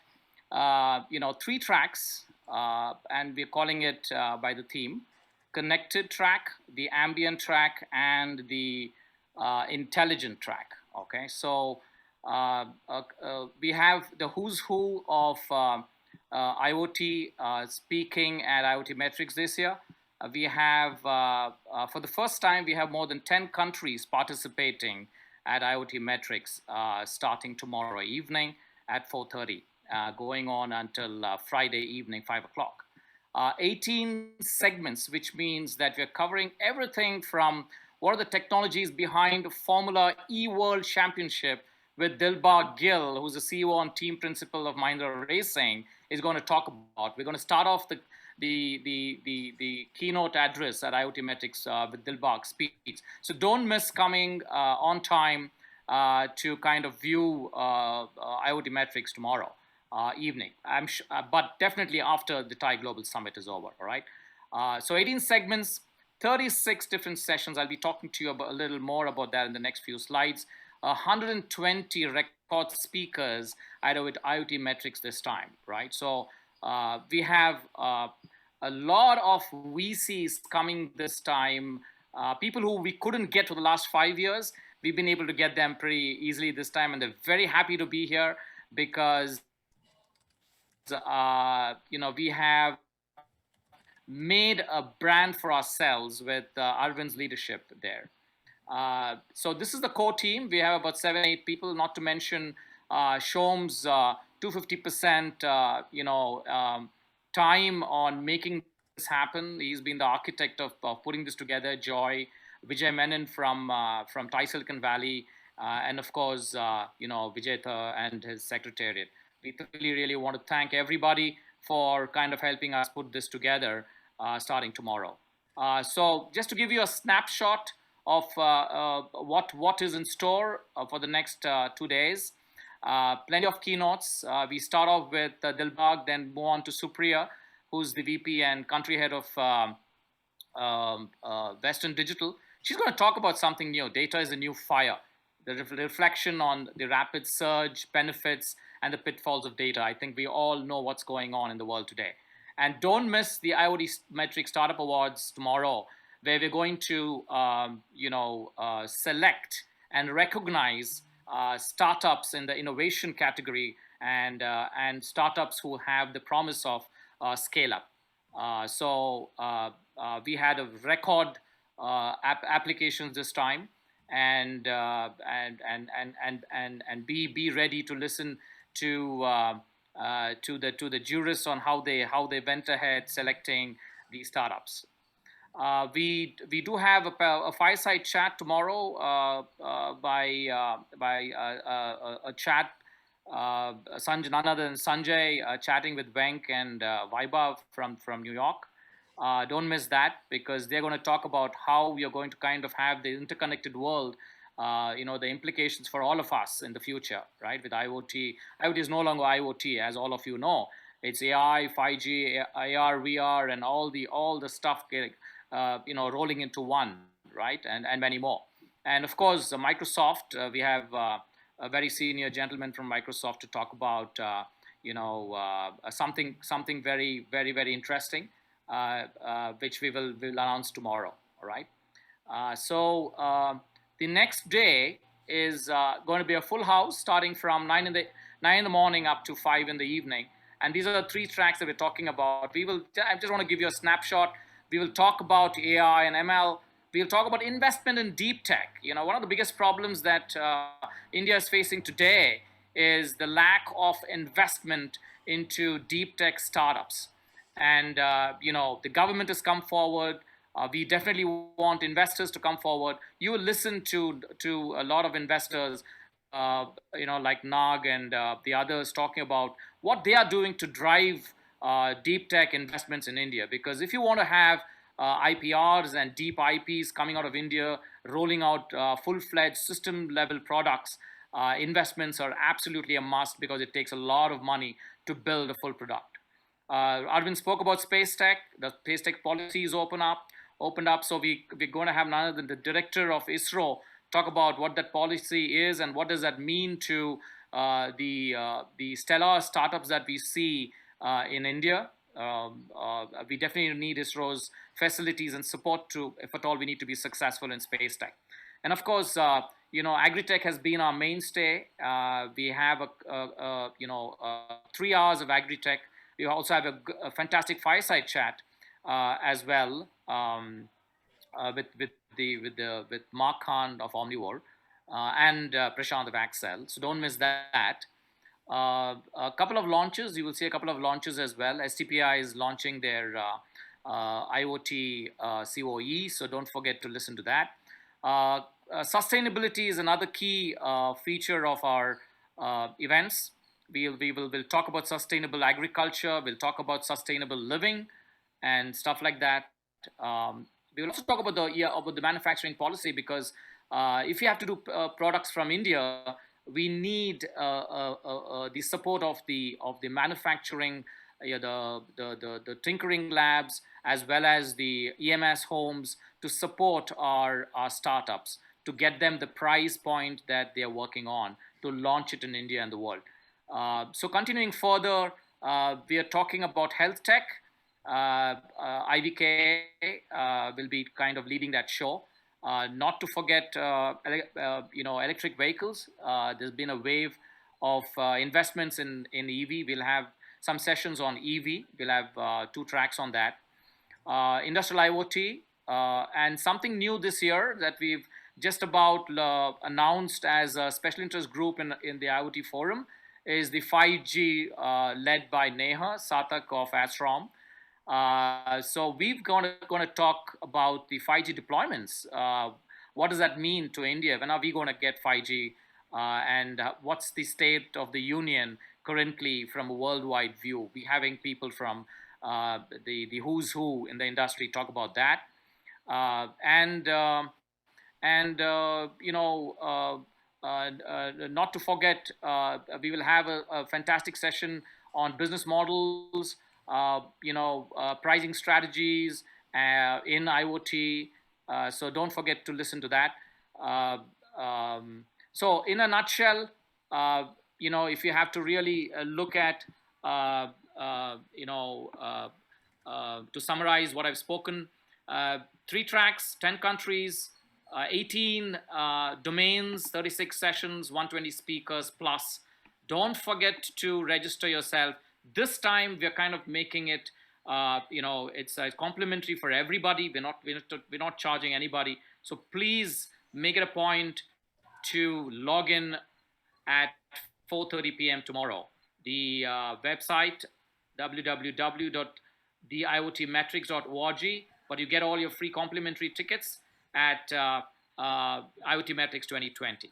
3 tracks, and we're calling it by the theme, connected track, the ambient track, and the intelligent track. Okay, so we have the who's who of IoT speaking at IoT Metrics this year. We have, for the first time, we have more than 10 countries participating at IoT Metrics starting tomorrow evening at 4:30, going on until Friday evening, 5 o'clock. 18 segments, which means that we're covering everything from what are the technologies behind Formula E World Championship with Dilbagh Gill, who's the CEO and team principal of Mahindra Racing, is going to talk about. We're going to start off the keynote address at IoT Metrics with Dilbagh's speech. So don't miss coming on time to kind of view IoT Metrics tomorrow evening. I'm sure, but definitely after the Thai Global Summit is over. All right. So 18 segments, 36 different sessions. I'll be talking to you about a little more about that in the next few slides. 120 record speakers at IoT Metrics this time, right? So we have a lot of VCs coming this time, people who we couldn't get for the last 5 years. We've been able to get them pretty easily this time, and they're very happy to be here because we have made a brand for ourselves with Arvind's leadership there. So this is the core team. We have about 7-8 people, not to mention Shom's 250% time on making this happen. He's been the architect of putting this together. Joy, Vijay Menon from Thai Silicon Valley, and of course, Vijayta and his secretariat. We really want to thank everybody for kind of helping us put this together starting tomorrow. So just to give you a snapshot of what is in store for the next 2 days. Plenty of keynotes. We start off with Dilbagh, then move on to Supriya, who's the VP and country head of Western Digital. She's going to talk about something new. Data is a new fire. The reflection on the rapid surge, benefits, and the pitfalls of data. I think we all know what's going on in the world today. And don't miss the IoT Metric Startup Awards tomorrow, where we're going to, select and recognize startups in the innovation category and startups who have the promise of scale up. We had a record applications this time, and be ready to listen to the jurists on how they went ahead selecting these startups. We do have a fireside chat tomorrow by a chat, Sanjay, none other than Sanjay, chatting with Venk and Vaibhav from New York. Don't miss that, because they're going to talk about how we are going to kind of have the interconnected world, the implications for all of us in the future, right? With IoT. IoT is no longer IoT, as all of you know. It's AI, 5G, AR, VR, and all the stuff getting, rolling into one, right? And many more. And of course, Microsoft, we have a very senior gentleman from Microsoft to talk about, something very, very, very interesting, which we will announce tomorrow, all right? The next day is going to be a full house, starting from 9 in the morning up to 5 in the evening. And these are the 3 tracks that we're talking about. I just want to give you a snapshot. We will talk about AI and ML. We'll talk about investment in deep tech. One of the biggest problems that India is facing today is the lack of investment into deep tech startups. And, the government has come forward. We definitely want investors to come forward. You will listen to a lot of investors, like Nag and the others, talking about what they are doing to drive deep tech investments in India. Because if you want to have IPRs and deep IPs coming out of India, rolling out full-fledged system-level products, investments are absolutely a must, because it takes a lot of money to build a full product. Arvind spoke about space tech. The space tech policy is opened up. So we're going to have none other than the director of ISRO talk about what that policy is and what does that mean to the stellar startups that we see in India. We definitely need ISRO's facilities and support if at all we need to be successful in space tech. And of course, agri-tech has been our mainstay. We have 3 hours of agri-tech. We also have a fantastic fireside chat as well, with Mark Khan of Omnivore and Prashant of Axel. So don't miss that. A couple of launches. You will see a couple of launches as well. STPI is launching their IoT COE, so don't forget to listen to that. Sustainability is another key feature of our events. We'll talk about sustainable agriculture. We'll talk about sustainable living and stuff like that. We'll also talk about the manufacturing policy, because if you have to do products from India, we need the support of the manufacturing, the tinkering labs, as well as the EMS homes to support our startups, to get them the price point that they are working on to launch it in India and the world. So continuing further, we are talking about health tech. IVK will be kind of leading that show. Not to forget, electric vehicles. There's been a wave of investments in EV. We'll have some sessions on EV. We'll have 2 tracks on that. Industrial IoT, and something new this year that we've just about announced as a special interest group in the IoT forum is the 5G led by Neha Satak of Astrom. So we're going to talk about the 5G deployments. What does that mean to India? When are we going to get 5G? And what's the state of the union currently from a worldwide view? We're having people from the who's who in the industry talk about that. Not to forget, we will have a fantastic session on business models, pricing strategies in IoT. So don't forget to listen to that. So in a nutshell, if you have to really look at, to summarize what I've spoken, 3 tracks, 10 countries, 18 domains, 36 sessions, 120 speakers plus. Don't forget to register yourself. This time we're kind of making it, it's complimentary for everybody. We're not charging anybody. So please make it a point to log in at 4:30 p.m. tomorrow. The website www.theiotmetrics.org, but you get all your free complimentary tickets at IoT Metrics 2020.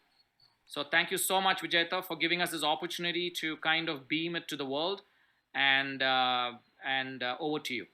So thank you so much, Vijayta, for giving us this opportunity to kind of beam it to the world, and over to you.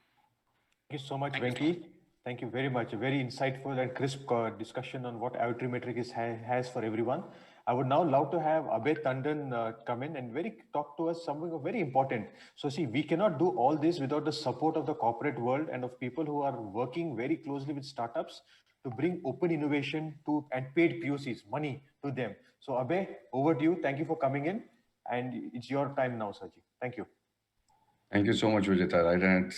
Thank you so much, Venki. Thank you very much. A very insightful and crisp discussion on what IoT Metrics has for everyone. I would now love to have Abhay Tandon come in and talk to us something very important. So see, we cannot do all this without the support of the corporate world and of people who are working very closely with startups to bring open innovation and paid POCs, money to them. So Abhay, over to you. Thank you for coming in, and it's your time now, Saji. Thank you. Thank you so much, Vijayta. Right, and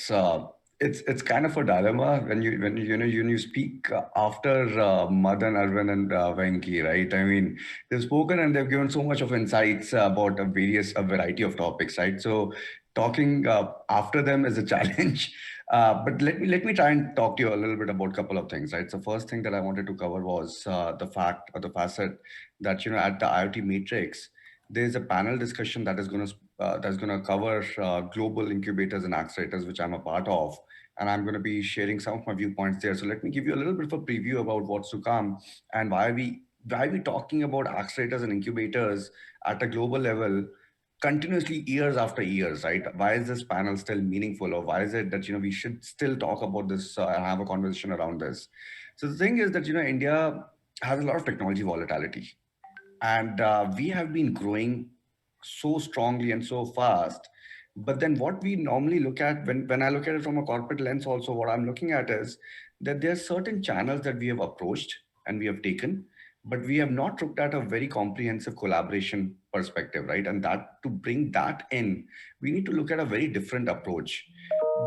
it's kind of a dilemma when you speak after Madan, Arvind, and Venki, right? I mean, they've spoken and they've given so much of insights about a variety of topics, right? So talking after them is a challenge. But let me try and talk to you a little bit about a couple of things, right? So first thing that I wanted to cover was the fact or the facet that at the IoT Matrix, there's a panel discussion that is going to cover global incubators and accelerators, which I'm a part of, and I'm going to be sharing some of my viewpoints there. So let me give you a little bit of a preview about what's to come and why we talking about accelerators and incubators at a global level continuously years after years, right? Why is this panel still meaningful, or why is it that we should still talk about this and have a conversation around this? So the thing is that India has a lot of technology volatility. And we have been growing so strongly and so fast. But then what we normally look at when I look at it from a corporate lens also, what I'm looking at is that there are certain channels that we have approached and we have taken, but we have not looked at a very comprehensive collaboration perspective, right? And that to bring that in, we need to look at a very different approach.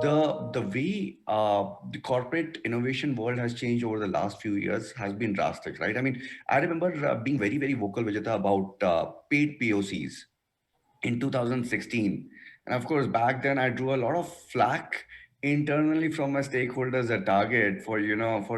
The way the corporate innovation world has changed over the last few years has been drastic, right? I mean, I remember being very, very vocal, Vijayta, about paid POCs in 2016. And of course, back then I drew a lot of flack internally from my stakeholders at Target for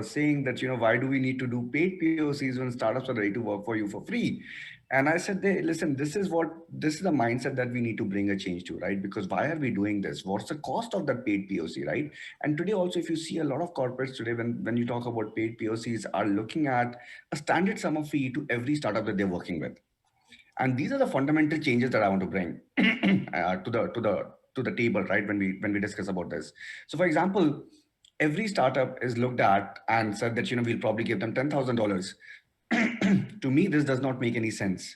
saying that, why do we need to do paid POCs when startups are ready to work for you for free? And I said, listen, this is the mindset that we need to bring a change to, right? Because why are we doing this? What's the cost of that paid POC, right? And today also, if you see a lot of corporates today, when you talk about paid POCs, are looking at a standard sum of fee to every startup that they're working with. And these are the fundamental changes that I want to bring to the table, right? When we discuss about this. So, for example, every startup is looked at and said that we'll probably give them $10,000. To me, this does not make any sense.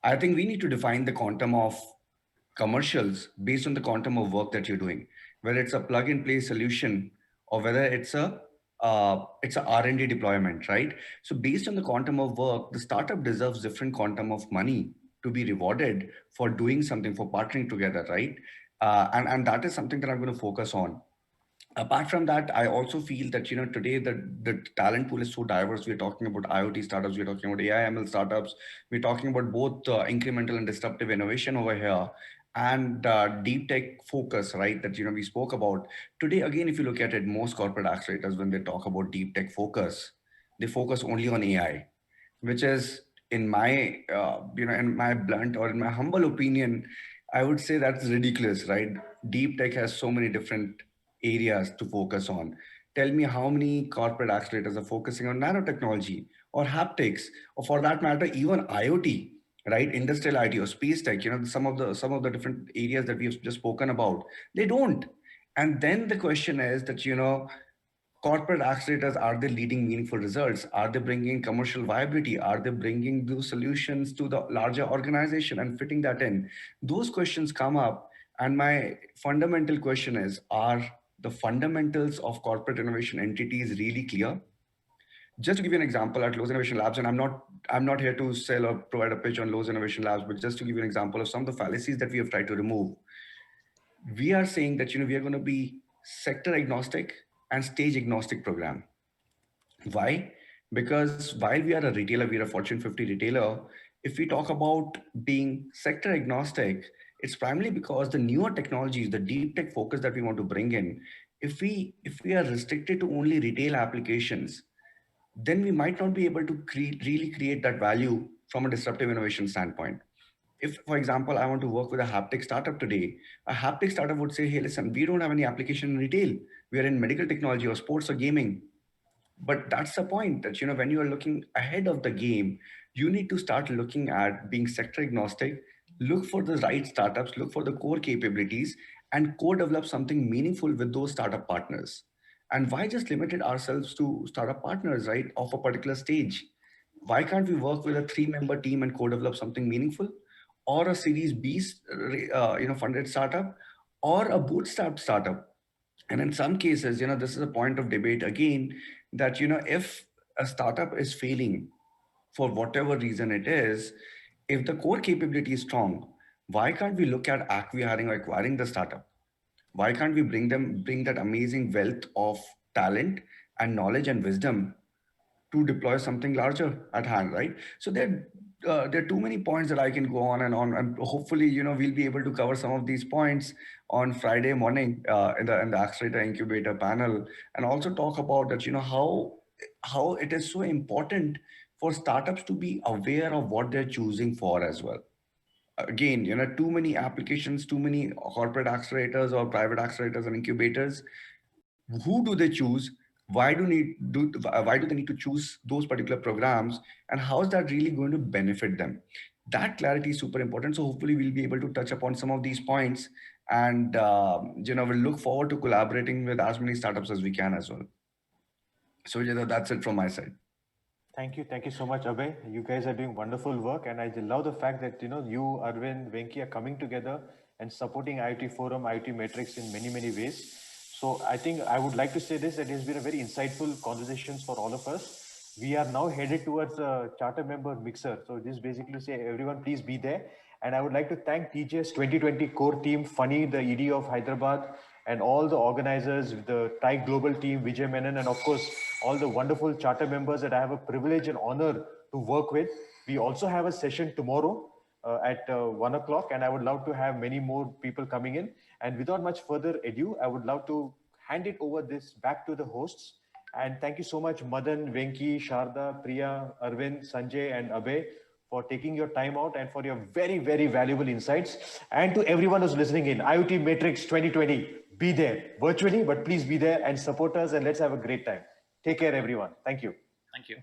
I think we need to define the quantum of commercials based on the quantum of work that you're doing, whether it's a plug-and-play solution or whether it's a R&D deployment, right? So based on the quantum of work, the startup deserves different quantum of money to be rewarded for doing something, for partnering together, right? And that is something that I'm going to focus on. Apart from that, I also feel that today the talent pool is so diverse. We're talking about IoT startups, we're talking about AI ML startups, we're talking about both incremental and disruptive innovation over here, and deep tech focus, right? That we spoke about today. Again, if you look at it, most corporate accelerators, when they talk about deep tech focus, they focus only on AI, which is in my in my blunt or in my humble opinion, I would say that's ridiculous, right? Deep tech has so many different areas to focus on. Tell me how many corporate accelerators are focusing on nanotechnology or haptics, or for that matter, even IoT, right? Industrial IoT or space tech, some of the different areas that we've just spoken about, they don't. And then the question is that, corporate accelerators, are they leading meaningful results? Are they bringing commercial viability? Are they bringing those solutions to the larger organization and fitting that in? Those questions come up. And my fundamental question is, are the fundamentals of corporate innovation entities really clear? Just to give you an example, at Lowe's Innovation Labs, and I'm not here to sell or provide a pitch on Lowe's Innovation Labs, but just to give you an example of some of the fallacies that we have tried to remove. We are saying that we are going to be sector agnostic, and stage agnostic program. Why? Because while we are a retailer, we are a Fortune 50 retailer. If we talk about being sector agnostic, it's primarily because the newer technologies, the deep tech focus that we want to bring in, if we are restricted to only retail applications, then we might not be able to really create that value from a disruptive innovation standpoint. If, for example, I want to work with a haptic startup today, a haptic startup would say, hey, listen, we don't have any application in retail. We are in medical technology or sports or gaming. But that's the point that, when you are looking ahead of the game, you need to start looking at being sector agnostic, look for the right startups, look for the core capabilities, and co-develop something meaningful with those startup partners. And why just limit ourselves to startup partners, right, of a particular stage? Why can't we work with a 3-member team and co-develop something meaningful, or a Series B, funded startup, or a bootstrap startup? And in some cases, this is a point of debate again, that, if a startup is failing for whatever reason it is, if the core capability is strong, why can't we look at acquiring or acquiring the startup? Why can't we bring that amazing wealth of talent and knowledge and wisdom to deploy something larger at hand, right? So there are too many points that I can go on, and hopefully, we'll be able to cover some of these points on Friday morning in the Accelerator Incubator panel, and also talk about that, how it is so important for startups to be aware of what they're choosing for as well. Again, too many applications, too many corporate accelerators or private accelerators and incubators. Who do they choose? Why do they need to choose those particular programs, and how is that really going to benefit them? That clarity is super important. So hopefully we'll be able to touch upon some of these points, and we'll look forward to collaborating with as many startups as we can as well. So that's it from my side. Thank you so much, Abhay. You guys are doing wonderful work, and I love the fact that you, Arvind, Venki are coming together and supporting IoT Forum, IoT Matrix in many ways. So I think I would like to say this, that it has been a very insightful conversations for all of us. We are now headed towards a charter member mixer. So this basically say everyone please be there. And I would like to thank TGS 2020 core team, Funny, the ED of Hyderabad, and all the organizers, the Thai global team, Vijay Menon, and of course, all the wonderful charter members that I have a privilege and honor to work with. We also have a session tomorrow at 1 o'clock, and I would love to have many more people coming in. And without much further ado, I would love to hand it over this back to the hosts. And thank you so much, Madan, Venki, Sharda, Priya, Arvind, Sanjay, and Abhay, for taking your time out and for your very valuable insights. And to everyone who's listening in, IoT Matrix 2020, be there virtually, but please be there and support us, and let's have a great time. Take care, everyone. Thank you. Thank you.